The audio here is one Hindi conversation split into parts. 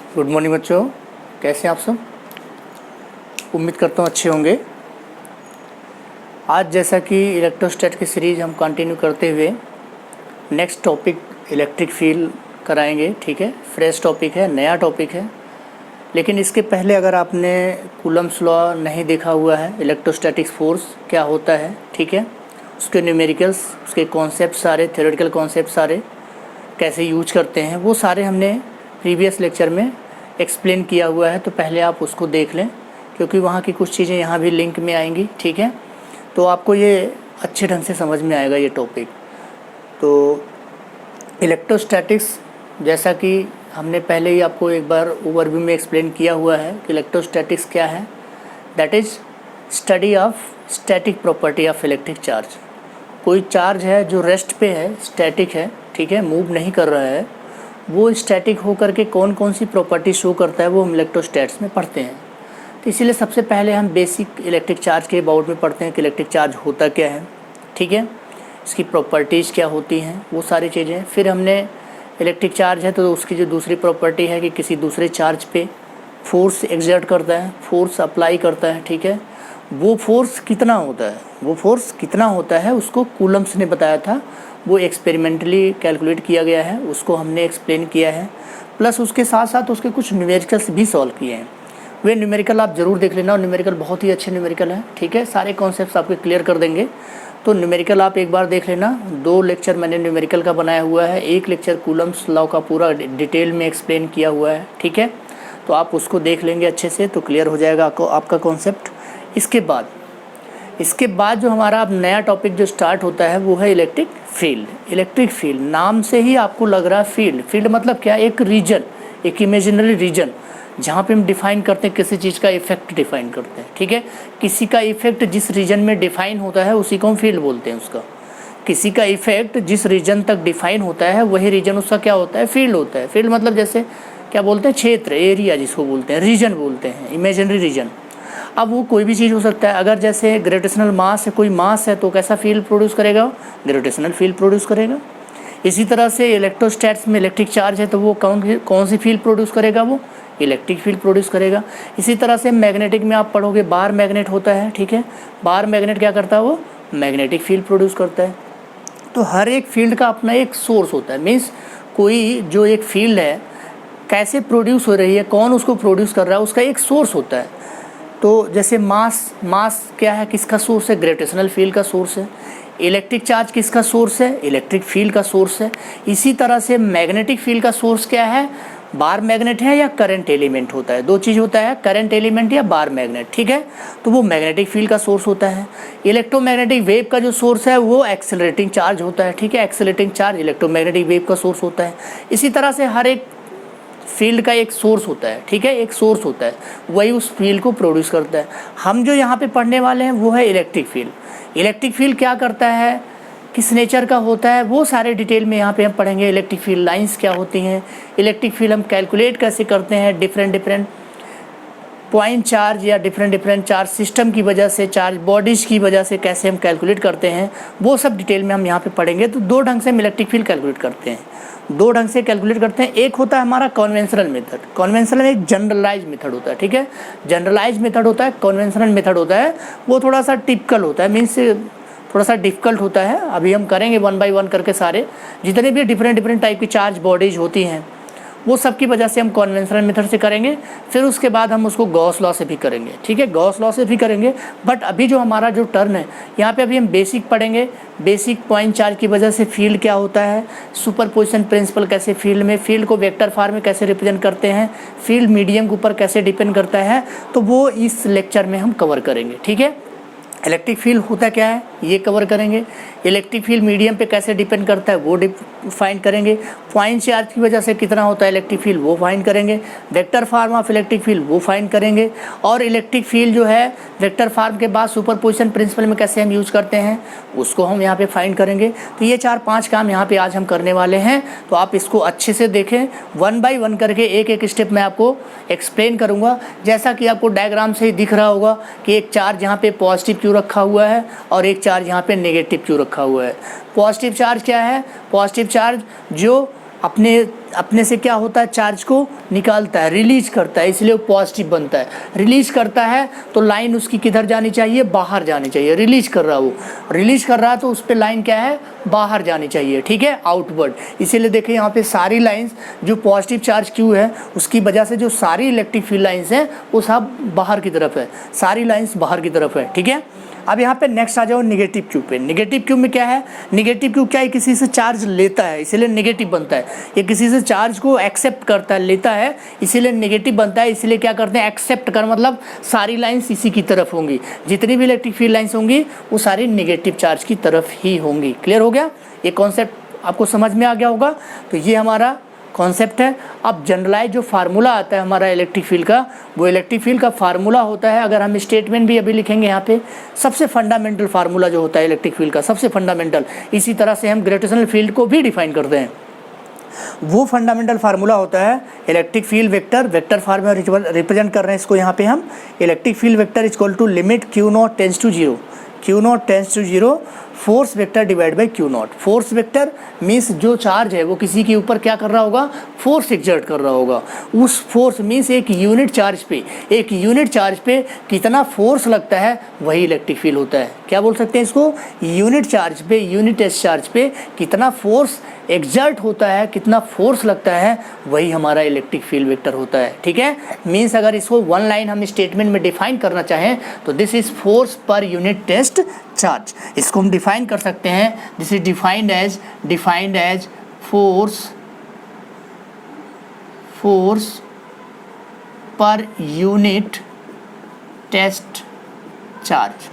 गुड मॉर्निंग बच्चों, कैसे हैं आप सब। उम्मीद करता हूँ अच्छे होंगे। आज जैसा कि इलेक्ट्रोस्टैट की सीरीज़ हम कंटिन्यू करते हुए नेक्स्ट टॉपिक इलेक्ट्रिक फील्ड कराएंगे। ठीक है, फ्रेश टॉपिक है, नया टॉपिक है। लेकिन इसके पहले अगर आपने कूलम्स लॉ नहीं देखा हुआ है, इलेक्ट्रोस्टैटिक फोर्स क्या होता है, ठीक है, उसके न्यूमेरिकल्स, उसके कॉन्सेप्ट सारे, थ्योरेटिकल कॉन्सेप्ट सारे कैसे यूज करते हैं, वो सारे हमने प्रीवियस लेक्चर में एक्सप्लेन किया हुआ है। तो पहले आप उसको देख लें, क्योंकि वहाँ की कुछ चीज़ें यहाँ भी लिंक में आएंगी। ठीक है, तो आपको ये अच्छे ढंग से समझ में आएगा ये टॉपिक। तो इलेक्ट्रोस्टैटिक्स, जैसा कि हमने पहले ही आपको एक बार ओवरव्यू में एक्सप्लेन किया हुआ है कि इलेक्ट्रोस्टैटिक्स क्या है। That is study of static property of electric charge. कोई चार्ज है जो रेस्ट पे है, स्टैटिक है, ठीक है, मूव नहीं कर रहा है, वो स्टैटिक होकर के कौन कौन सी प्रॉपर्टी शो करता है वो हम इलेक्ट्रोस्टैट्स में पढ़ते हैं। तो इसीलिए सबसे पहले हम बेसिक इलेक्ट्रिक चार्ज के अबाउट में पढ़ते हैं कि इलेक्ट्रिक चार्ज होता क्या है, ठीक है, इसकी प्रॉपर्टीज़ क्या होती हैं, वो सारी चीज़ें। फिर हमने इलेक्ट्रिक चार्ज है तो उसकी जो दूसरी प्रॉपर्टी है कि किसी दूसरे चार्ज पे फोर्स एक्सर्ट करता है, फोर्स अप्लाई करता है, ठीक है, वो फोर्स कितना होता है, वो फोर्स कितना होता है उसको कूलम्स ने बताया था, वो एक्सपेरिमेंटली कैलकुलेट किया गया है, उसको हमने एक्सप्लेन किया है। प्लस उसके साथ साथ उसके कुछ न्यूमेरिकल्स भी सॉल्व किए हैं। वे न्यूमेरिकल आप ज़रूर देख लेना, और न्यूमेरिकल बहुत ही अच्छे न्यूमेरिकल हैं, ठीक है, सारे कॉन्सेप्ट्स आपके क्लियर कर देंगे। तो न्यूमेरिकल आप एक बार देख लेना। 2 लेक्चर मैंने न्यूमेरिकल का बनाया हुआ है, 1 लेक्चर कूलम्स लॉ का पूरा डिटेल में एक्सप्लेन किया हुआ है, ठीक है, तो आप उसको देख लेंगे अच्छे से तो क्लियर हो जाएगा आपका कॉन्सेप्ट। इसके बाद जो हमारा अब नया टॉपिक जो स्टार्ट होता है वो है इलेक्ट्रिक फील्ड। इलेक्ट्रिक फील्ड नाम से ही आपको लग रहा है फील्ड, फील्ड मतलब क्या, एक रीजन, एक इमेजिनरी रीजन जहाँ पे हम डिफाइन करते हैं, किसी चीज़ का इफेक्ट डिफाइन करते हैं, ठीक है, किसी का इफेक्ट जिस रीजन में डिफाइन होता है उसी को हम फील्ड बोलते हैं। उसका किसी का इफेक्ट जिस रीजन तक डिफाइन होता है वही रीजन उसका क्या होता है, फील्ड होता है। फील्ड मतलब जैसे क्या बोलते हैं, क्षेत्र, एरिया जिसको बोलते हैं, रीजन बोलते हैं, इमेजिनरी रीजन। अब वो कोई भी चीज़ हो सकता है। अगर जैसे ग्रेविटेशनल मास है, कोई मास है तो कैसा फील्ड प्रोड्यूस करेगा, ग्रेविटेशनल फील्ड प्रोड्यूस करेगा। इसी तरह से इलेक्ट्रोस्टैट्स में इलेक्ट्रिक चार्ज है तो वो कौन सी फील्ड प्रोड्यूस करेगा, वो इलेक्ट्रिक फील्ड प्रोड्यूस करेगा। इसी तरह से मैग्नेटिक में आप पढ़ोगे, बार मैग्नेट होता है, ठीक है, बार मैग्नेट क्या करता है, वो मैग्नेटिक फील्ड प्रोड्यूस करता है। तो हर एक फील्ड का अपना एक सोर्स होता है। मीन्स कोई जो एक फील्ड है कैसे प्रोड्यूस हो रही है, कौन उसको प्रोड्यूस कर रहा है, उसका एक सोर्स होता है। तो जैसे मास क्या है, किसका सोर्स है, ग्रेविटेशनल फील्ड का सोर्स है। इलेक्ट्रिक चार्ज किसका सोर्स है, इलेक्ट्रिक फील्ड का सोर्स है। इसी तरह से मैग्नेटिक फील्ड का सोर्स क्या है, बार मैग्नेट है या करंट एलिमेंट होता है, 2 चीज़ होता है, करंट एलिमेंट या बार मैग्नेट, ठीक है, तो वो मैग्नेटिक फील्ड का सोर्स होता है। इलेक्ट्रोमैग्नेटिक वेव का जो सोर्स है वो एक्सेलरेटिंग चार्ज होता है, ठीक है, एक्सेलरेटिंग चार्ज इलेक्ट्रोमैग्नेटिक वेव का सोर्स होता है। इसी तरह से हर एक फील्ड का एक सोर्स होता है, ठीक है, एक सोर्स होता है, वही उस फील्ड को प्रोड्यूस करता है। हम जो यहाँ पे पढ़ने वाले हैं वो है इलेक्ट्रिक फील्ड। इलेक्ट्रिक फील्ड क्या करता है, किस नेचर का होता है, वो सारे डिटेल में यहाँ पे हम पढ़ेंगे। इलेक्ट्रिक फील्ड लाइंस क्या होती हैं, इलेक्ट्रिक फील्ड हम कैलकुलेट कैसे करते हैं, डिफरेंट पॉइंट चार्ज या डिफरेंट चार्ज सिस्टम की वजह से, चार्ज बॉडीज़ की वजह से कैसे हम कैलकुलेट करते हैं, वो सब डिटेल में हम यहाँ पे पढ़ेंगे। तो 2 ढंग से हम इलेक्ट्रिक फील्ड कैलकुलेट करते हैं, 2 ढंग से कैलकुलेट करते हैं। एक होता है हमारा कन्वेंशनल मेथड, कन्वेंशनल एक जनरलाइज मेथड होता है, ठीक है, जनरलाइज मेथड होता है, कन्वेंशनल मेथड होता है, वो थोड़ा सा टिपिकल होता है, मीन्स थोड़ा सा डिफ़िकल्ट होता है। अभी हम करेंगे 1 बाय 1 करके सारे जितने भी डिफरेंट टाइप की चार्ज बॉडीज होती हैं वो सब की वजह से हम कन्वेंशनल मेथड से करेंगे। फिर उसके बाद हम उसको गॉस लॉ से भी करेंगे, ठीक है, गॉस लॉ से भी करेंगे। बट अभी जो हमारा जो टर्न है यहाँ पे अभी हम बेसिक पढ़ेंगे, बेसिक पॉइंट चार्ज की वजह से फील्ड क्या होता है, सुपरपोजिशन प्रिंसिपल कैसे फील्ड में, फील्ड को वेक्टर फॉर्म में कैसे रिप्रेजेंट करते हैं, फील्ड मीडियम के ऊपर कैसे डिपेंड करता है, तो वो इस लेक्चर में हम कवर करेंगे, ठीक है। इलेक्ट्रिक फील्ड होता क्या है ये कवर करेंगे, इलेक्ट्रिक फील्ड मीडियम पे कैसे डिपेंड करता है वो फाइंड करेंगे, पॉइंट चार्ज की वजह से कितना होता है इलेक्ट्रिक फील्ड वो फाइंड करेंगे, vector form of electric field वो फाइंड करेंगे, और इलेक्ट्रिक फील्ड जो है वेक्टर फॉर्म के बाद सुपरपोजिशन प्रिंसिपल में कैसे हम यूज़ करते हैं उसको हम यहाँ पे फाइंड करेंगे। तो ये 4-5 काम यहाँ पे आज हम करने वाले हैं, तो आप इसको अच्छे से देखें, 1 बाय 1 करके एक स्टेप मैं आपको एक्सप्लेन करूँगा। जैसा कि आपको डायग्राम से ही दिख रहा होगा कि एक चार्ज यहाँ पे पॉजिटिव क्यों रखा हुआ है और एक चार्ज यहाँ पे नेगेटिव क्यों रखा हुआ है। पॉजिटिव चार्ज क्या है, पॉजिटिव चार्ज जो अपने से क्या होता है, चार्ज को निकालता है, रिलीज करता है, इसलिए वो पॉजिटिव बनता है। रिलीज करता है तो लाइन उसकी किधर जानी चाहिए, बाहर जानी चाहिए। रिलीज कर रहा है तो उस पर लाइन क्या है, बाहर जानी चाहिए, ठीक है, आउटवर्ड। इसीलिए देखिए यहाँ पे सारी लाइंस जो पॉजिटिव चार्ज क्यू है उसकी वजह से जो सारी इलेक्ट्रिक फील्ड लाइंस हैं वो सब बाहर की तरफ है, सारी लाइंस बाहर की तरफ है, ठीक है। अब यहाँ पे नेक्स्ट आ जाओ निगेटिव क्यू पे। निगेटिव क्यू में क्या है, निगेटिव क्यू क्या है, किसी से चार्ज लेता है इसीलिए नेगेटिव बनता है। ये किसी से चार्ज को एक्सेप्ट करता है, लेता है, इसीलिए नेगेटिव बनता है। इसीलिए क्या करते हैं, एक्सेप्ट कर मतलब सारी लाइंस इसी की तरफ होंगी, जितनी भी इलेक्ट्रिक फील्ड लाइंस होंगी वो सारी निगेटिव चार्ज की तरफ ही होंगी। क्लियर हो गया, ये कॉन्सेप्ट आपको समझ में आ गया होगा। तो ये हमारा कॉन्सेप्ट है। अब जनरलाइज जो फार्मूला आता है हमारा इलेक्ट्रिक फील्ड का, वो इलेक्ट्रिक फील्ड का फार्मूला होता है, अगर हम स्टेटमेंट भी अभी लिखेंगे यहाँ पे, सबसे फंडामेंटल फार्मूला जो होता है इलेक्ट्रिक फील्ड का, सबसे फंडामेंटल, इसी तरह से हम ग्रेविटेशनल फील्ड को भी डिफाइन करते हैं। वो फंडामेंटल फार्मूला होता है इलेक्ट्रिक फील्ड वेक्टर फॉर्म में रिप्रेजेंट कर रहे हैं इसको यहाँ पे हम। Electric field vector is equal to limit q naught tends to zero force vector divide by q naught. Force vector means जो चार्ज है वो किसी के ऊपर क्या कर रहा होगा, फोर्स एक्सर्ट कर रहा होगा। उस फोर्स मीन्स एक यूनिट चार्ज पे कितना फोर्स लगता है वही इलेक्ट्रिक फील्ड होता है। क्या बोल सकते हैं इसको, यूनिट चार्ज पे कितना फोर्स एक्सर्ट होता है, कितना फोर्स लगता है, वही हमारा इलेक्ट्रिक फील्ड वेक्टर होता है, ठीक है। मीन्स अगर इसको वन लाइन हम स्टेटमेंट में डिफाइन करना चाहें तो this is force per unit test charge. इसको हम डिफाइन कर सकते हैं, this is defined as force per unit test charge.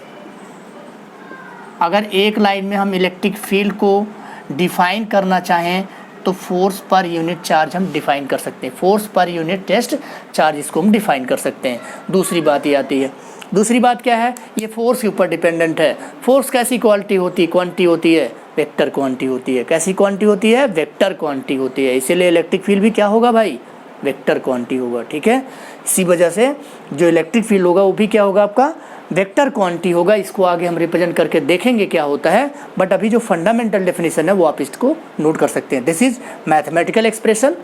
अगर एक लाइन में हम इलेक्ट्रिक फील्ड को डिफाइन करना चाहें तो फोर्स पर यूनिट चार्ज हम डिफाइन कर सकते हैं, force per unit test charge इसको हम डिफाइन कर सकते हैं। दूसरी बात ये आती है, दूसरी बात क्या है, ये फोर्स के ऊपर डिपेंडेंट है। फोर्स कैसी क्वांटिटी होती है, वेक्टर क्वांटिटी होती है। कैसी क्वांटिटी होती है, वेक्टर क्वांटिटी होती है। इसीलिए इलेक्ट्रिक फील्ड भी क्या होगा भाई, वेक्टर क्वांटिटी होगा, ठीक है। इसी वजह से जो इलेक्ट्रिक फील्ड होगा वो भी क्या होगा, आपका वेक्टर क्वांटिटी होगा। इसको आगे हम रिप्रेजेंट करके देखेंगे क्या होता है, बट अभी जो फंडामेंटल डेफिनेशन है वो आप इसको नोट कर सकते हैं। दिस इज मैथमेटिकल एक्सप्रेशन,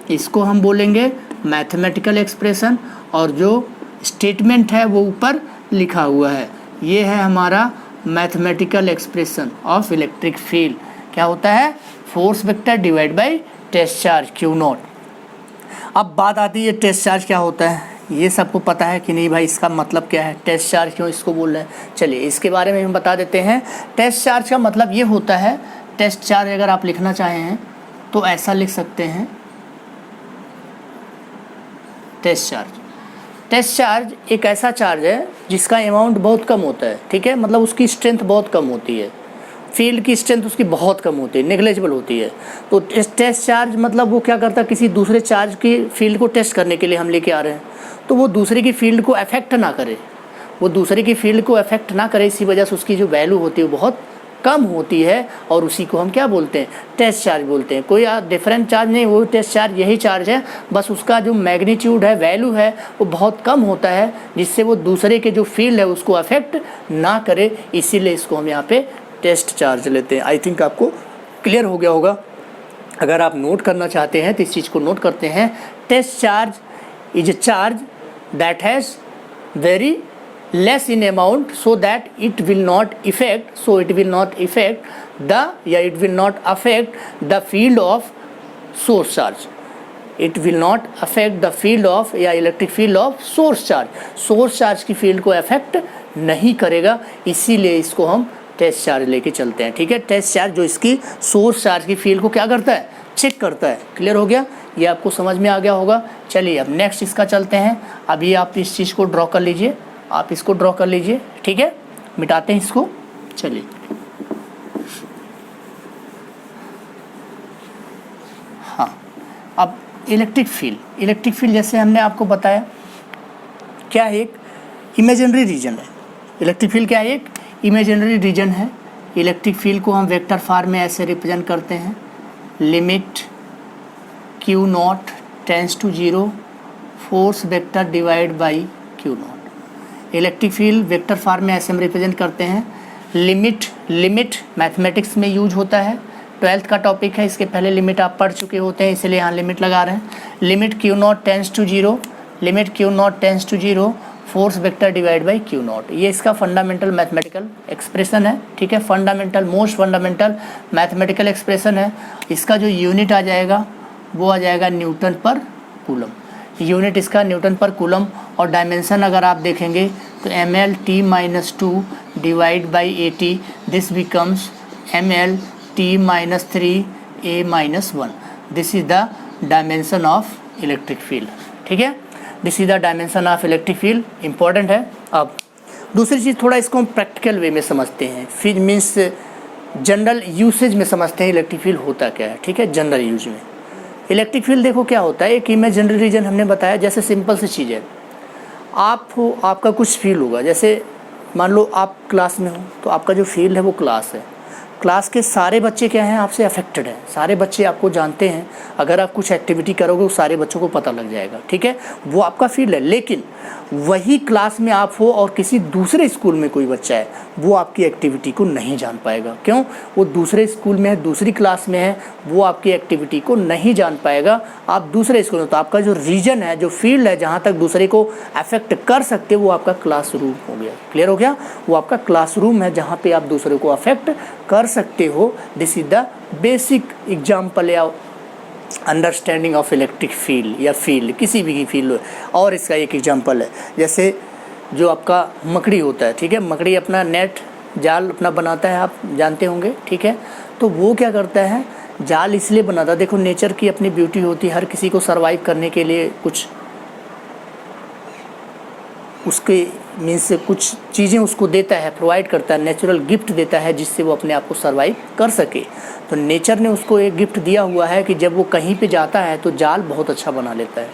इसको हम बोलेंगे मैथमेटिकल एक्सप्रेशन, और जो स्टेटमेंट है वो ऊपर लिखा हुआ है, ये है हमारा mathematical expression of electric field. क्या होता है, force vector divide by test charge q naught. अब बात आती है टेस्ट चार्ज क्या होता है, ये सबको पता है कि नहीं भाई, इसका मतलब क्या है, टेस्ट चार्ज क्यों इसको बोल रहे हैं। चलिए इसके बारे में हम बता देते हैं। टेस्ट चार्ज का मतलब ये होता है, टेस्ट चार्ज अगर आप लिखना चाहें हैं तो ऐसा लिख सकते हैं, टेस्ट चार्ज एक ऐसा चार्ज है जिसका अमाउंट बहुत कम होता है, ठीक है, मतलब उसकी स्ट्रेंथ बहुत कम होती है, फील्ड की स्ट्रेंथ उसकी बहुत कम होती है, नेग्लेजिबल होती है। तो टेस्ट चार्ज मतलब वो क्या करता है, किसी दूसरे चार्ज की फील्ड को टेस्ट करने के लिए हम लेके आ रहे हैं, तो वो दूसरे की फील्ड को अफेक्ट ना करे, इसी वजह से उसकी जो वैल्यू होती है वो बहुत कम होती है, और उसी को हम क्या बोलते हैं, टेस्ट चार्ज बोलते हैं। कोई डिफरेंट चार्ज नहीं, वो टेस्ट चार्ज यही चार्ज है, बस उसका जो मैग्नीट्यूड है, वैल्यू है, वो बहुत कम होता है, जिससे वो दूसरे के जो फील्ड है उसको अफेक्ट ना करे, इसीलिए इसको हम यहाँ पे टेस्ट चार्ज लेते हैं। आई थिंक आपको क्लियर हो गया होगा। अगर आप नोट करना चाहते हैं तो इस चीज़ को नोट करते हैं, test charge is a charge that has very less in amount so that it will not affect the field of source charge. It will not affect the field of या electric field of source charge की फील्ड को अफेक्ट नहीं करेगा, इसीलिए इसको हम टेस्ट चार्ज लेके चलते हैं, ठीक है। टेस्ट चार्ज जो इसकी सोर्स चार्ज की फील्ड को क्या करता है, चेक करता है। क्लियर हो गया, ये आपको समझ में आ गया होगा। चलिए अब नेक्स्ट इसका चलते हैं। अभी आप इस चीज़ को ड्रॉ कर लीजिए, ठीक है, मिटाते हैं इसको। चलिए हाँ, अब इलेक्ट्रिक फील्ड जैसे हमने आपको बताया क्या है, एक इमेजिनरी रीजन है। इलेक्ट्रिक फील्ड क्या है, एक इमेजिनरी रीजन है। इलेक्ट्रिक फील्ड को हम वेक्टर फॉर्म में ऐसे रिप्रेजेंट करते हैं, limit q naught tends to zero force vector divide by q naught. Electric field vector form में ऐसे हम रिप्रेजेंट करते हैं, लिमिट मैथमेटिक्स में यूज होता है, 12th का टॉपिक है, इसके पहले लिमिट आप पढ़ चुके होते हैं, इसलिए यहाँ लिमिट लगा रहे हैं। Limit q naught tends to zero, limit q naught tends to zero, force vector divide by q naught. ये इसका फंडामेंटल मैथमेटिकल एक्सप्रेशन है, ठीक है, fundamental most fundamental mathematical expression है। इसका जो यूनिट आ जाएगा वो आ जाएगा न्यूटन पर कूलम, यूनिट इसका न्यूटन पर कूलम। और डायमेंशन अगर आप देखेंगे तो ml_t-2 divide by 80, this becomes ml_t-3a-1। This is the dimension of electric field, ठीक है, this is the dimension of electric field, important है। अब दूसरी चीज़, थोड़ा इसको हम प्रैक्टिकल वे में समझते हैं, फिर मीन्स जनरल यूसेज में समझते हैं इलेक्ट्रिक फील्ड होता क्या है, ठीक है, जनरल यूज में। इलेक्ट्रिक फील्ड देखो क्या होता है, एक इमेजिनरी रीजन हमने बताया, जैसे सिंपल सी चीज़ है, आप हो, आपका कुछ फील होगा, जैसे मान लो आप क्लास में हो तो आपका जो फील्ड है वो क्लास है, क्लास के सारे बच्चे क्या हैं, आपसे अफेक्टेड हैं, सारे बच्चे आपको जानते हैं, अगर आप कुछ एक्टिविटी करोगे वो सारे बच्चों को पता लग जाएगा, ठीक है, वो आपका फील्ड है। लेकिन वही क्लास में आप हो और किसी दूसरे स्कूल में कोई बच्चा है, वो आपकी एक्टिविटी को नहीं जान पाएगा, क्यों, वो दूसरे स्कूल में है, दूसरी क्लास में है, वो आपकी एक्टिविटी को नहीं जान पाएगा, आप दूसरे स्कूल में, तो आपका जो रीजन है, जो फील्ड है, जहाँ तक दूसरे को अफेक्ट कर सकते वो आपका क्लासरूम हो गया, क्लियर हो गया, वो आपका क्लासरूम है जहाँ पे आप दूसरे को अफेक्ट कर सकते हो। This is the basic example या अंडरस्टैंडिंग ऑफ इलेक्ट्रिक फील्ड या फील्ड, किसी भी फील्ड। और इसका एक एग्जांपल है, जैसे जो आपका मकड़ी होता है, ठीक है, मकड़ी अपना नेट जाल अपना बनाता है, आप जानते होंगे, ठीक है, तो वो क्या करता है, जाल इसलिए बनाता है, देखो नेचर की अपनी ब्यूटी होती है, हर किसी को सरवाइव करने के लिए कुछ उसके मीन्स से कुछ चीज़ें उसको देता है, प्रोवाइड करता है, नेचुरल गिफ्ट देता है जिससे वो अपने आप को सरवाइव कर सके। तो नेचर ने उसको एक गिफ्ट दिया हुआ है कि जब वो कहीं पे जाता है तो जाल बहुत अच्छा बना लेता है।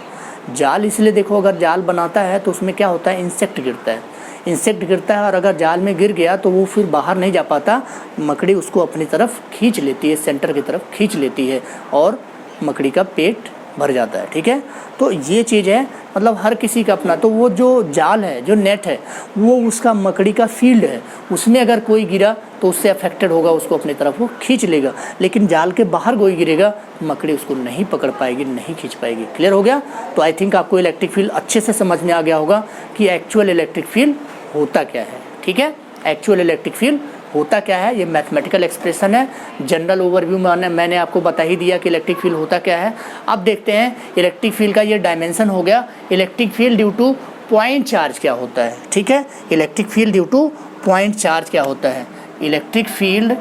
जाल इसलिए देखो, अगर जाल बनाता है तो उसमें क्या होता है, इंसेक्ट गिरता है, इंसेक्ट गिरता है, और अगर जाल में गिर गया तो वो फिर बाहर नहीं जा पाता, मकड़ी उसको अपनी तरफ खींच लेती है, सेंटर की तरफ खींच लेती है और मकड़ी का पेट भर जाता है, ठीक है। तो ये चीज़ है, मतलब हर किसी का अपना, तो वो जो जाल है, जो नेट है, वो उसका मकड़ी का फील्ड है, उसमें अगर कोई गिरा तो उससे अफेक्टेड होगा, उसको अपनी तरफ वो खींच लेगा। लेकिन जाल के बाहर कोई गिरेगा मकड़ी उसको नहीं पकड़ पाएगी, नहीं खींच पाएगी, क्लियर हो गया। तो आई थिंक आपको इलेक्ट्रिक फील्ड अच्छे से समझ में आ गया होगा कि एक्चुअल इलेक्ट्रिक फील्ड होता क्या है, ठीक है, एक्चुअल इलेक्ट्रिक फील्ड होता क्या है, ये मैथमेटिकल एक्सप्रेशन है। जनरल ओवरव्यू में मैंने आपको बता ही दिया कि इलेक्ट्रिक फील्ड होता क्या है। अब देखते हैं इलेक्ट्रिक फील्ड का ये डायमेंशन हो गया, electric field due two point charge क्या होता है, ठीक है, electric field due two point charge क्या होता है, electric field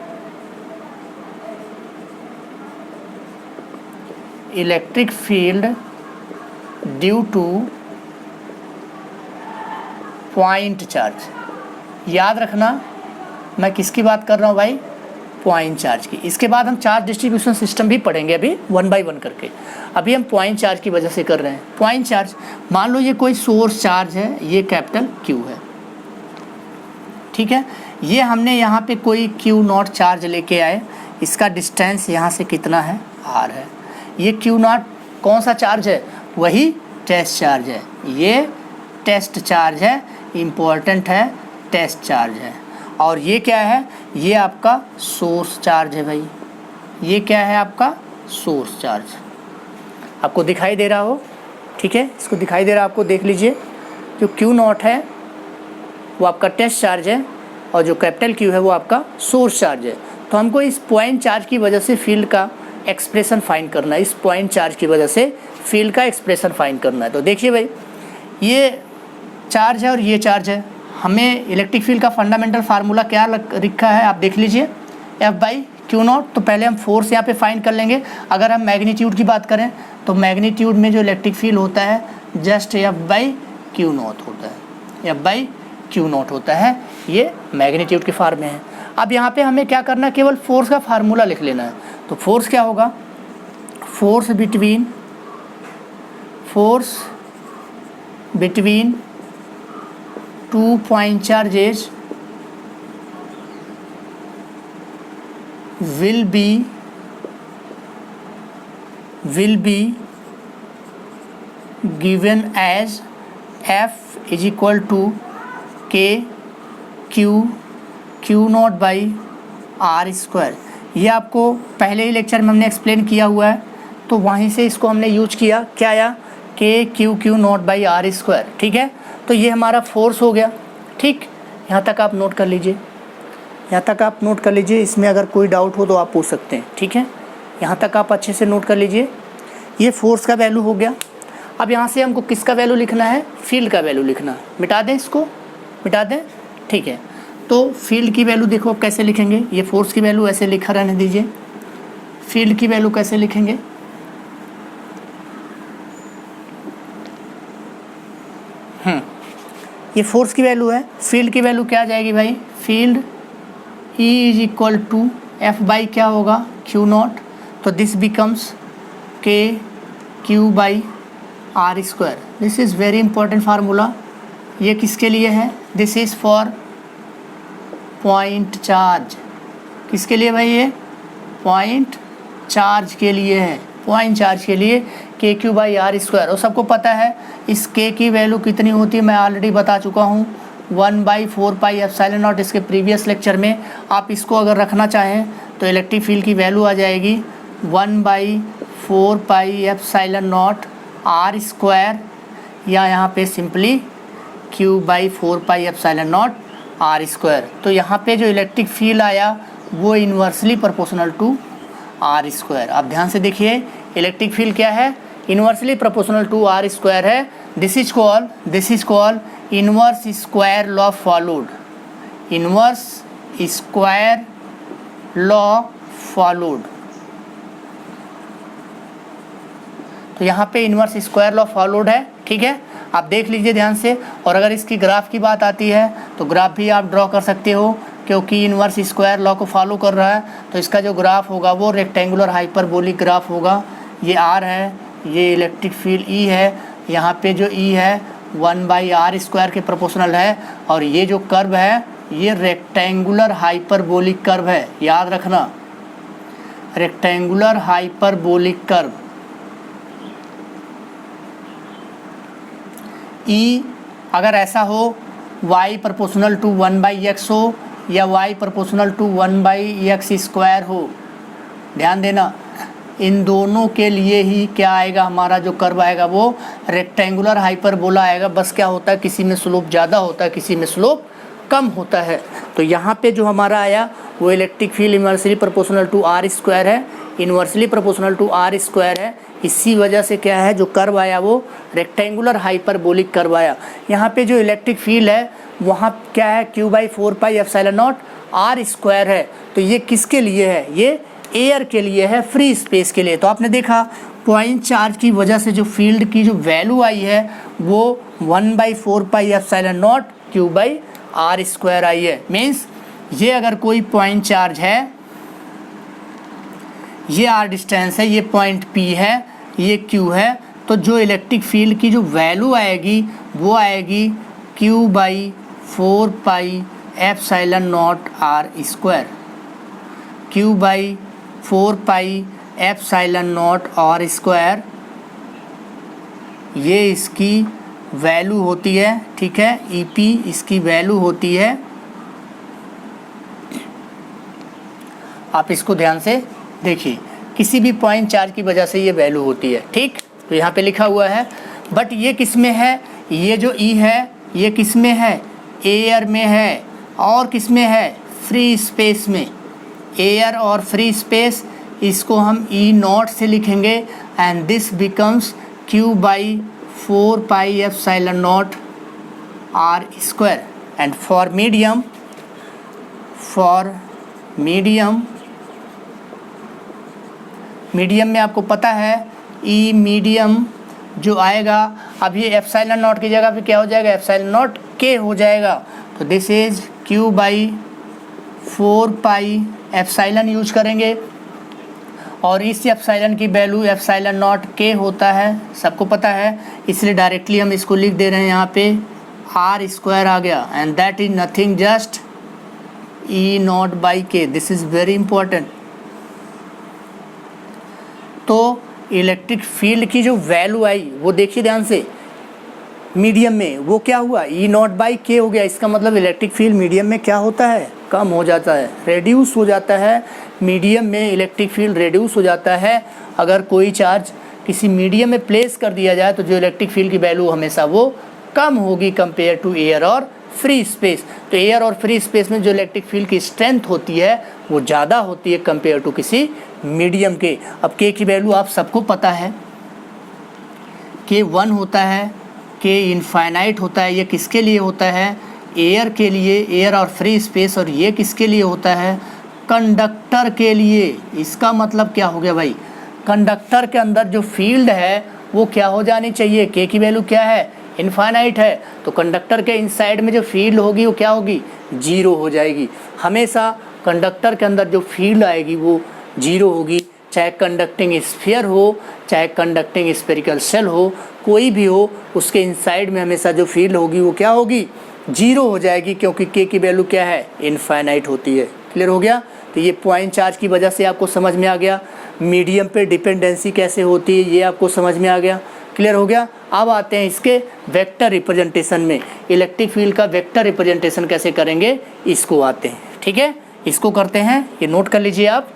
due two point charge. याद रखना मैं किसकी बात कर रहा हूँ भाई, पॉइंट चार्ज की। इसके बाद हम चार्ज डिस्ट्रीब्यूशन सिस्टम भी पढ़ेंगे अभी 1 बाय 1 करके, अभी हम पॉइंट चार्ज की वजह से कर रहे हैं। पॉइंट चार्ज, मान लो ये कोई सोर्स चार्ज है, ये कैपिटल Q है, ठीक है, ये हमने यहाँ पे कोई Q0 चार्ज लेके आए, इसका डिस्टेंस यहाँ से कितना है, R है। ये Q0 कौन सा चार्ज है, वही टेस्ट चार्ज है, ये टेस्ट चार्ज है, इम्पोर्टेंट है, टेस्ट चार्ज है। और ये क्या है, ये आपका सोर्स चार्ज है भाई, ये क्या है आपका सोर्स चार्ज, आपको दिखाई दे रहा हो, ठीक है, इसको दिखाई दे रहा है आपको, देख लीजिए, जो Q0 है वो आपका टेस्ट चार्ज है और जो कैपिटल Q है वो आपका सोर्स चार्ज है। तो हमको इस पॉइंट चार्ज की वजह से फील्ड का एक्सप्रेशन फाइंड करना है, इस पॉइंट चार्ज की वजह से फील्ड का एक्सप्रेशन फाइंड करना है। तो देखिए भाई, ये चार्ज है और ये चार्ज है, हमें इलेक्ट्रिक फील्ड का फंडामेंटल फार्मूला क्या लिखा है, आप देख लीजिए, F/Q0। तो पहले हम फोर्स यहाँ पे फाइंड कर लेंगे। अगर हम मैग्नीट्यूड की बात करें तो मैग्नीट्यूड में जो इलेक्ट्रिक फील्ड होता है जस्ट F/Q0 होता है, F/Q0 होता है, ये मैग्नीट्यूड के फॉर्म में है। अब यहाँ पे हमें क्या करना है, केवल फोर्स का फार्मूला लिख लेना है। तो फोर्स क्या होगा, force between 2 point charges will be given as F is equal to K Q0 by R square। ये आपको पहले ही लेक्चर में हमने एक्सप्लेन किया हुआ है, तो वहीं से इसको हमने यूज किया, क्या आया, KQ0/r², ठीक है। तो ये हमारा फोर्स हो गया, ठीक। यहाँ तक आप नोट कर लीजिए, यहाँ तक आप नोट कर लीजिए, इसमें अगर कोई डाउट हो तो आप पूछ सकते हैं, ठीक है। यहाँ तक आप अच्छे से नोट कर लीजिए। ये फोर्स का वैल्यू हो गया। अब यहाँ से हमको किसका वैल्यू लिखना है, फील्ड का वैल्यू लिखना है। मिटा दें, इसको मिटा दें, ठीक है। तो फील्ड की वैल्यू देखो अब कैसे लिखेंगे, ये फोर्स की वैल्यू ऐसे लिखा रहने दीजिए, फील्ड की वैल्यू कैसे लिखेंगे, ये फोर्स की वैल्यू है। फील्ड की वैल्यू क्या आ जाएगी भाई, फील्ड E = F बाई क्या होगा, Q0। तो this becomes KQ/r²। This is very important formula. ये किसके लिए है, this is for point charge. किसके लिए भाई, ये पॉइंट चार्ज के लिए है, पॉइंट चार्ज के लिए KQ/r²। और सबको पता है इस K की वैल्यू कितनी होती है, मैं ऑलरेडी बता चुका हूँ, 1/4πε0। इसके प्रीवियस लेक्चर में आप इसको अगर रखना चाहें तो इलेक्ट्रिक फील्ड की वैल्यू आ जाएगी 1/4πε0r², या यहाँ पे सिंपली Q/4πε0r²। तो यहाँ पे जो इलेक्ट्रिक फील्ड आया वो इन्वर्सली प्रोपोर्शनल टू r²। आप ध्यान से देखिए, इलेक्ट्रिक फील्ड क्या है, इन्वर्सली प्रोपोर्शनल टू r² है। This is called inverse square law followed, inverse square law followed. तो यहाँ पे इनवर्स स्क्वायर लॉ फॉलोड है, ठीक है। आप देख लीजिए ध्यान से। और अगर इसकी ग्राफ की बात आती है तो ग्राफ भी आप ड्रॉ कर सकते हो, क्योंकि इनवर्स स्क्वायर लॉ को फॉलो कर रहा है। तो इसका जो ग्राफ होगा वो रेक्टेंगुलर हाइपरबोलिक ग्राफ होगा। ये R है, ये इलेक्ट्रिक फील्ड E है, यहाँ पे जो E है 1/r² के प्रोपोर्शनल है। और ये जो कर्व है ये रेक्टेंगुलर हाइपरबोलिक कर्व है, याद रखना, रेक्टेंगुलर हाइपरबोलिक कर्व। E अगर ऐसा हो y प्रोपोर्शनल टू 1/x हो या y प्रोपोर्शनल टू 1/x² हो, ध्यान देना, इन दोनों के लिए ही क्या आएगा, हमारा जो कर्व आएगा वो रेक्टेंगुलर हाइपरबोला आएगा। बस क्या होता है, किसी में स्लोप ज़्यादा होता है, किसी में स्लोप कम होता है। तो यहाँ पे जो हमारा आया वो electric field inversely proportional to r² है, इन्वर्सली प्रोपोर्शनल टू r² है। इसी वजह से क्या है, जो कर्व आया वो रेक्टेंगुलर हाइपरबोलिक कर्व आया। यहाँ पे जो इलेक्ट्रिक फील्ड है वहाँ क्या है, Q/4πε0r² है। तो ये किसके लिए है, ये एयर के लिए है, फ्री स्पेस के लिए। तो आपने देखा पॉइंट चार्ज की वजह से जो फील्ड की जो वैल्यू आई है वो 1/4πε0 Q/r² आई है। मीन्स ये अगर कोई पॉइंट चार्ज है, ये r डिस्टेंस है, ये पॉइंट P है, ये Q है, तो जो इलेक्ट्रिक फील्ड की जो वैल्यू आएगी वो आएगी Q/4πε0r², Q/4πε0r², ये इसकी वैल्यू होती है, ठीक है। EP इसकी वैल्यू होती है, आप इसको ध्यान से देखिए, किसी भी पॉइंट चार्ज की वजह से ये वैल्यू होती है, ठीक। तो यहाँ पे लिखा हुआ है, बट ये किस में है, ये जो E है ये किस में है, एयर में है, और किस में है, फ्री स्पेस में। एयर और फ्री स्पेस, इसको हम E0 से लिखेंगे, and this becomes Q/4πε0r²। And for medium में आपको पता है E मीडियम जो आएगा, अब ये ε0 की जगह पे क्या हो जाएगा, ε0 K हो जाएगा। तो दिस इज Q/4πε यूज करेंगे, और इस एप्सिलॉन की वैल्यू ε0 K होता है, सबको पता है, इसलिए डायरेक्टली हम इसको लिख दे रहे हैं, यहाँ पे r² आ गया, and that is nothing just E0/K। This is very important. तो इलेक्ट्रिक फील्ड की जो वैल्यू आई वो देखिए ध्यान से, मीडियम में वो क्या हुआ, E0/K हो गया। इसका मतलब इलेक्ट्रिक फील्ड मीडियम में क्या होता है, कम हो जाता है, रेड्यूस हो जाता है। मीडियम में इलेक्ट्रिक फील्ड रेड्यूस हो जाता है। अगर कोई चार्ज किसी मीडियम में प्लेस कर दिया जाए तो जो इलेक्ट्रिक फील्ड की वैल्यू हमेशा वो कम होगी कंपेयर टू एयर और फ्री स्पेस। तो एयर और फ्री स्पेस में जो इलेक्ट्रिक फील्ड की स्ट्रेंथ होती है वो ज़्यादा होती है कंपेयर टू किसी मीडियम के। अब के की वैल्यू आप सबको पता है, के 1 होता है, के इनफाइनाइट होता है। ये किसके लिए होता है? एयर के लिए, एयर और फ्री स्पेस। और ये किसके लिए होता है? कंडक्टर के लिए। इसका मतलब क्या हो गया भाई? कंडक्टर के अंदर जो फील्ड है वो क्या हो जानी चाहिए? के की वैल्यू क्या है? इनफाइनाइट है। तो कंडक्टर के इनसाइड में जो फील्ड होगी वो क्या होगी? 0 हो जाएगी। हमेशा कंडक्टर के अंदर जो फील्ड आएगी वो 0 होगी, चाहे कंडक्टिंग स्फीयर हो, चाहे कंडक्टिंग स्फेरिकल शेल हो, कोई भी हो, उसके इनसाइड में हमेशा जो फील्ड होगी वो क्या होगी? 0 हो जाएगी, क्योंकि के की वैल्यू क्या है? इनफाइनाइट होती है। क्लियर हो गया? तो ये पॉइंट चार्ज की वजह से आपको समझ में आ गया। मीडियम पे डिपेंडेंसी कैसे होती है ये आपको समझ में आ गया। क्लियर हो गया? अब आते हैं इसके वेक्टर रिप्रेजेंटेशन में। इलेक्ट्रिक फील्ड का वेक्टर रिप्रेजेंटेशन कैसे करेंगे इसको आते हैं। ठीक है, इसको करते हैं, ये नोट कर लीजिए आप।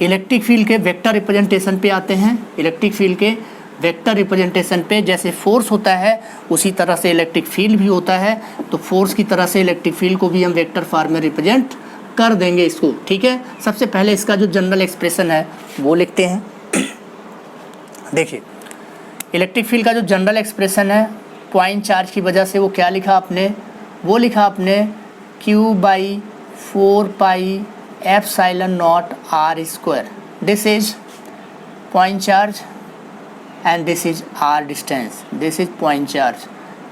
इलेक्ट्रिक फील्ड के वेक्टर रिप्रेजेंटेशन पे आते हैं। इलेक्ट्रिक फील्ड के वेक्टर रिप्रेजेंटेशन पे जैसे फोर्स होता है उसी तरह से इलेक्ट्रिक फील्ड भी होता है। तो फोर्स की तरह से इलेक्ट्रिक फील्ड को भी हम वेक्टर फॉर्म में रिप्रेजेंट कर देंगे इसको। ठीक है, सबसे पहले इसका जो जनरल एक्सप्रेशन है वो लिखते हैं। देखिए, इलेक्ट्रिक फील्ड का जो जनरल एक्सप्रेशन है पॉइंट चार्ज की वजह से वो क्या लिखा आपने? वो लिखा आपने Q/4πε0 r²। This is point charge and this is r distance. This is point charge.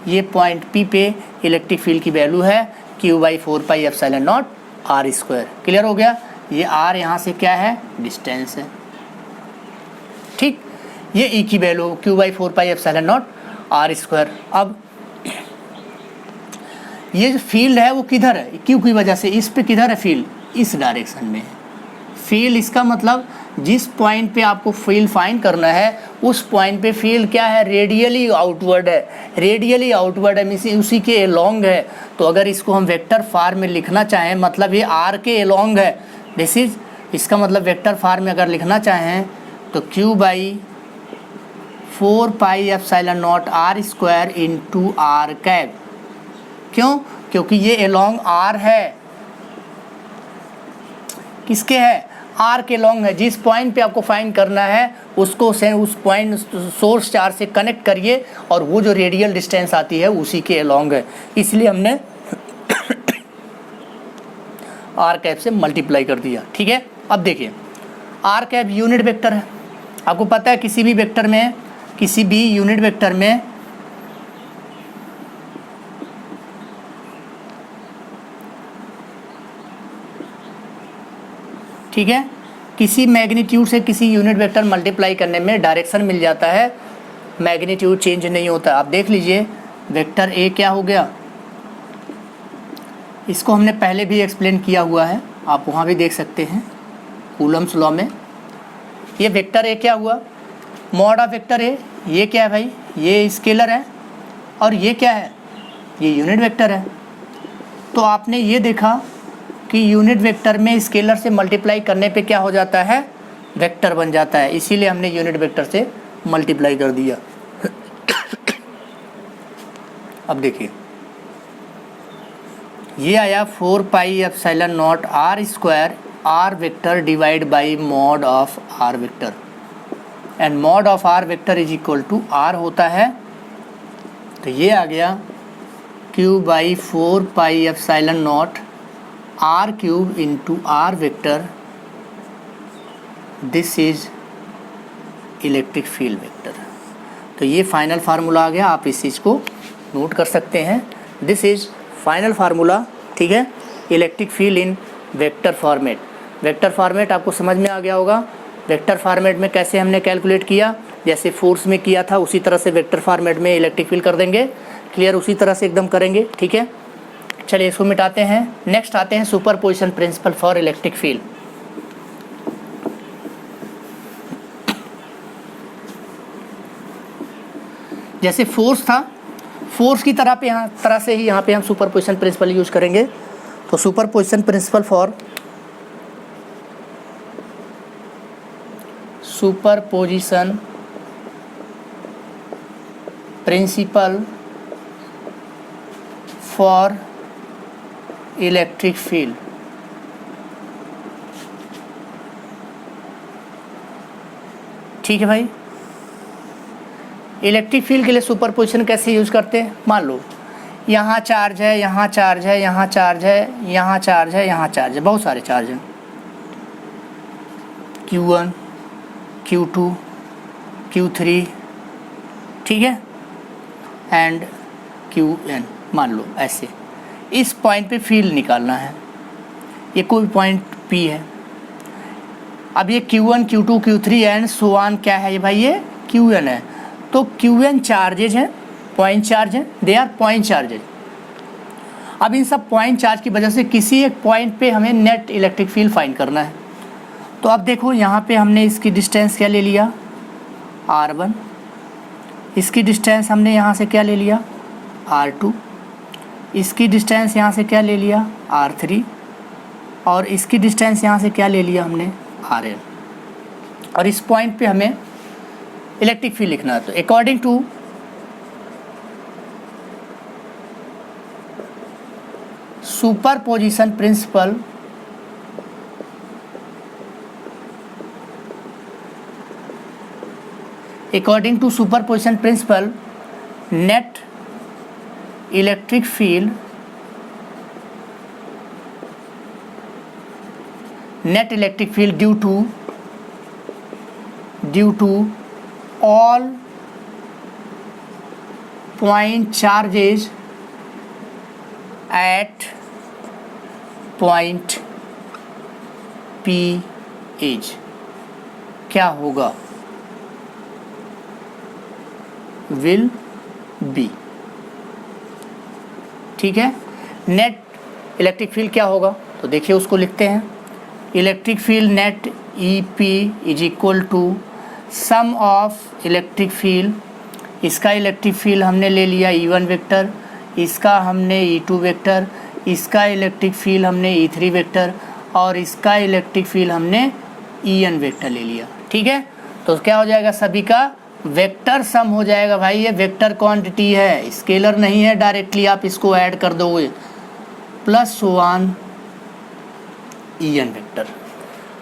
ये पॉइंट P पे इलेक्ट्रिक फील्ड की वैल्यू है Q/4πε0 r²। क्लियर हो गया? ये r यहाँ से क्या है? डिस्टेंस है। ठीक, ये E की वैल्यू Q/4πε0 r²। अब ये जो फील्ड है वो किधर है? Q की वजह से इस पे किधर है फील्ड? इस डायरेक्शन में है फील्ड। इसका मतलब जिस पॉइंट पे आपको फील्ड फाइंड करना है उस पॉइंट पे फील्ड क्या है? रेडियली आउटवर्ड है। रेडियली आउटवर्ड है मीन्स उसी के एलोंग है। तो अगर इसको हम वेक्टर फॉर्म में लिखना चाहें, मतलब ये r के एलोंग है, दिस इज, इसका मतलब वेक्टर फॉर्म में अगर लिखना चाहें तो Q/4πε0 r² into r cap. क्यों? क्योंकि ये एलोंग r है। किसके है? r के लॉन्ग है। जिस पॉइंट पे आपको फाइंड करना है उसको से उस पॉइंट सोर्स चार्ज से कनेक्ट करिए और वो जो रेडियल डिस्टेंस आती है उसी के लॉन्ग है। इसलिए हमने r कैप से मल्टीप्लाई कर दिया। ठीक है, अब देखिए r कैप यूनिट वेक्टर है। आपको पता है किसी भी वेक्टर में, किसी भी यूनिट वेक्टर में ठीक है, किसी मैग्नीट्यूड से किसी यूनिट वेक्टर मल्टीप्लाई करने में डायरेक्शन मिल जाता है, मैग्नीट्यूड चेंज नहीं होता। आप देख लीजिए वेक्टर ए क्या हो गया, इसको हमने पहले भी एक्सप्लेन किया हुआ है, आप वहाँ भी देख सकते हैं कूलम्स लॉ में। ये वेक्टर ए क्या हुआ? Mod of vector A. ये क्या है भाई? ये स्केलर है। और ये क्या है? ये यूनिट वेक्टर है। तो आपने ये देखा कि यूनिट वेक्टर में स्केलर से मल्टीप्लाई करने पे क्या हो जाता है? वेक्टर बन जाता है। इसीलिए हमने यूनिट वेक्टर से मल्टीप्लाई कर दिया। अब देखिए ये आया 4πε0 r² r vector divide by mod of r vector, and mod of r vector is equal to r होता है। तो ये आ गया Q/4πε0 r³ into r vector. This is electric field vector. तो ये फाइनल फार्मूला आ गया, आप इस चीज़ को नोट कर सकते हैं। This is final formula. ठीक है, इलेक्ट्रिक फील्ड इन वेक्टर फॉर्मेट। वेक्टर फॉर्मेट आपको समझ में आ गया होगा। वेक्टर फॉर्मेट में कैसे हमने कैलकुलेट किया, जैसे फोर्स में किया था उसी तरह से वेक्टर फॉर्मेट में इलेक्ट्रिक फील्ड कर देंगे। क्लियर? उसी तरह से एकदम करेंगे। ठीक है, चलिए इसको मिटाते हैं। नेक्स्ट आते हैं superposition principle for electric field. जैसे फोर्स था, फोर्स की तरह से ही यहाँ पे हम सुपरपोजिशन प्रिंसिपल यूज करेंगे। तो superposition principle for superposition principle for electric field. ठीक है भाई, इलेक्ट्रिक फील्ड के लिए सुपरपोजिशन कैसे यूज करते हैं? मान लो यहाँ चार्ज है, यहाँ चार्ज है, यहाँ चार्ज है, यहाँ चार्ज है, यहाँ चार्ज है, बहुत सारे चार्ज हैं, Q1 Q2 Q3, ठीक है, एंड Qn, मान लो ऐसे। इस पॉइंट पे फील्ड निकालना है, ये कोई पॉइंट P है। अब ये Q1 Q2 Q3 and so on क्या है ये भाई? ये Qn है। तो Qn चार्जेज हैं, पॉइंट चार्ज हैं, दे आर पॉइंट चार्जेज। अब इन सब पॉइंट चार्ज की वजह से किसी एक पॉइंट पे हमें नेट इलेक्ट्रिक फील्ड फाइंड करना है। तो अब देखो यहाँ पे हमने इसकी डिस्टेंस क्या ले लिया? R1। इसकी डिस्टेंस हमने यहाँ से क्या ले लिया? R2। इसकी डिस्टेंस यहाँ से क्या ले लिया? R3। और इसकी डिस्टेंस यहाँ से क्या ले लिया हमने? Rn। और इस पॉइंट पे हमें इलेक्ट्रिक फील्ड लिखना है। तो according to superposition principle according to superposition principle, net electric field due to all point charges at point P is क्या होगा? Will be. ठीक है, नेट इलेक्ट्रिक फील्ड क्या होगा? तो देखिए उसको लिखते हैं, electric field net EP is equal to sum of electric field. इसका इलेक्ट्रिक फील्ड हमने ले लिया E1 वेक्टर, इसका हमने E2 वेक्टर, इसका इलेक्ट्रिक फील्ड हमने E3 वेक्टर, और इसका इलेक्ट्रिक फील्ड हमने En वेक्टर ले लिया। ठीक है, तो क्या हो जाएगा? सभी का वेक्टर सम हो जाएगा भाई। ये वेक्टर क्वांटिटी है, स्केलर नहीं है, डायरेक्टली आप इसको ऐड कर दोगे, plus so on En vector.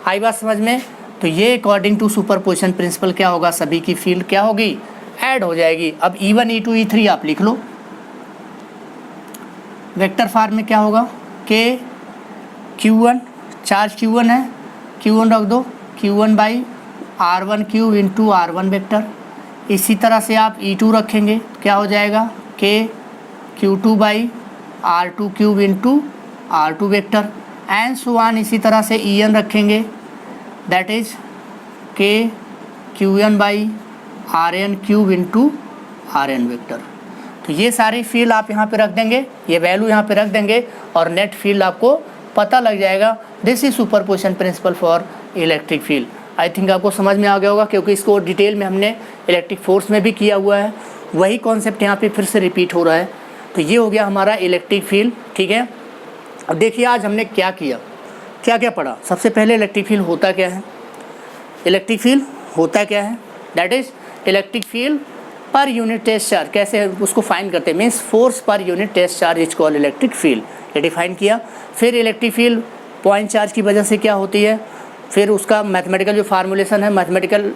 आई बात समझ में? तो ये अकॉर्डिंग टू सुपरपोजिशन प्रिंसिपल क्या होगा? सभी की फील्ड क्या होगी? ऐड हो जाएगी। अब E1 E2 E3 आप लिख लो, वेक्टर फॉर्म में क्या होगा? K Q1, चार्ज Q1 है, Q1 रख दो, Q1 by R1 cube into R1 vector. इसी तरह से आप E2 रखेंगे, क्या हो जाएगा? K Q2 by R2 cube into R2 vector, and so on. इसी तरह से En रखेंगे, that is K Qn by Rn cube into Rn vector. तो ये सारी फील्ड आप यहाँ पे रख देंगे, ये वैल्यू यहाँ पे रख देंगे, और नेट फील्ड आपको पता लग जाएगा। This is superposition principle for electric field. I think आपको समझ में आ गया होगा, क्योंकि इसको डिटेल में हमने इलेक्ट्रिक फोर्स में भी किया हुआ है। वही कॉन्सेप्ट यहाँ पे फिर से रिपीट हो रहा है। तो ये हो गया हमारा इलेक्ट्रिक फील्ड। ठीक है, अब देखिए आज हमने क्या किया, क्या क्या पढ़ा। सबसे पहले इलेक्ट्रिक फील्ड होता क्या है? इलेक्ट्रिक फील्ड होता क्या है? That is electric field per unit test charge. कैसे उसको फाइंड करते हैं? Means force per unit test charge is called electric field. ये डिफाइन किया। फिर इलेक्ट्रिक फील्ड पॉइंट चार्ज की वजह से क्या होती है, फिर उसका मैथमेटिकल जो फार्मूलेशन है, मैथमेटिकल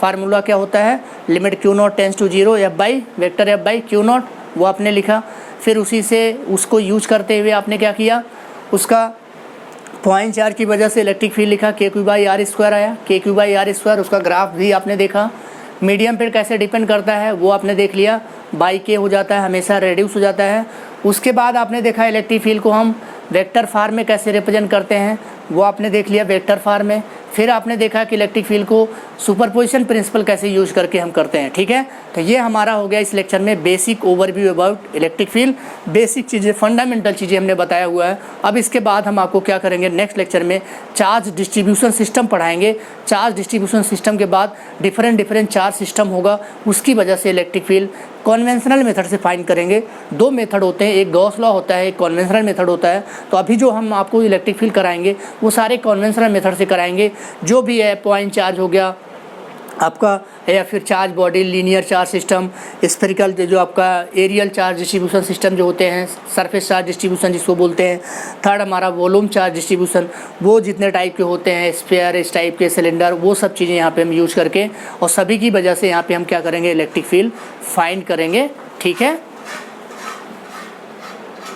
फार्मूला क्या होता है? Limit Q0 tends to 0 F by vector F by Q0, वो आपने लिखा। फिर उसी से उसको यूज करते हुए आपने क्या किया? उसका पॉइंट चार्ज की वजह से इलेक्ट्रिक फील्ड लिखा, KQ बाई आर स्क्वायर आया, KQ बाई आर स्क्वायर। उसका ग्राफ भी आपने देखा। मीडियम पर कैसे डिपेंड करता है वो आपने देख लिया, बाई K हो जाता है, हमेशा रेड्यूस हो जाता है। उसके बाद आपने देखा इलेक्ट्रिक फील्ड को हम वेक्टर फॉर्म में कैसे रिप्रेजेंट करते हैं, वो आपने देख लिया वेक्टर फॉर्म में। फिर आपने देखा कि इलेक्ट्रिक फील्ड को सुपरपोजिशन प्रिंसिपल कैसे यूज करके हम करते हैं। ठीक है, तो ये हमारा हो गया इस लेक्चर में basic overview about electric field. Basic चीज़ें, फंडामेंटल चीज़ें हमने बताया हुआ है। अब इसके बाद हम आपको क्या करेंगे, नेक्स्ट लेक्चर में चार्ज डिस्ट्रीब्यूशन सिस्टम पढ़ाएंगे। चार्ज डिस्ट्रीब्यूशन सिस्टम के बाद डिफरेंट चार्ज सिस्टम होगा, उसकी वजह से इलेक्ट्रिक फील्ड कॉन्वेंशनल मेथड से फाइंड करेंगे। दो मेथड होते हैं, एक गॉस लॉ होता है, एक कॉन्वेंशनल मेथड होता है। तो अभी जो हम आपको इलेक्ट्रिक फील्ड कराएंगे वो सारे कन्वेंशनल मेथड से कराएंगे। जो भी है पॉइंट चार्ज हो गया आपका, या फिर charge body, linear charge system, spherical जो आपका एरियल चार्ज डिस्ट्रीब्यूशन सिस्टम जो होते हैं, सरफेस चार्ज डिस्ट्रीब्यूशन जिसको बोलते हैं। थर्ड हमारा वॉल्यूम चार्ज डिस्ट्रीब्यूशन, वो जितने टाइप के होते हैं, स्फीयर, इस टाइप के सिलेंडर, वो सब चीज़ें यहाँ पे हम यूज करके और सभी की वजह से यहाँ पे हम क्या करेंगे, इलेक्ट्रिक फील्ड फाइंड करेंगे। ठीक है।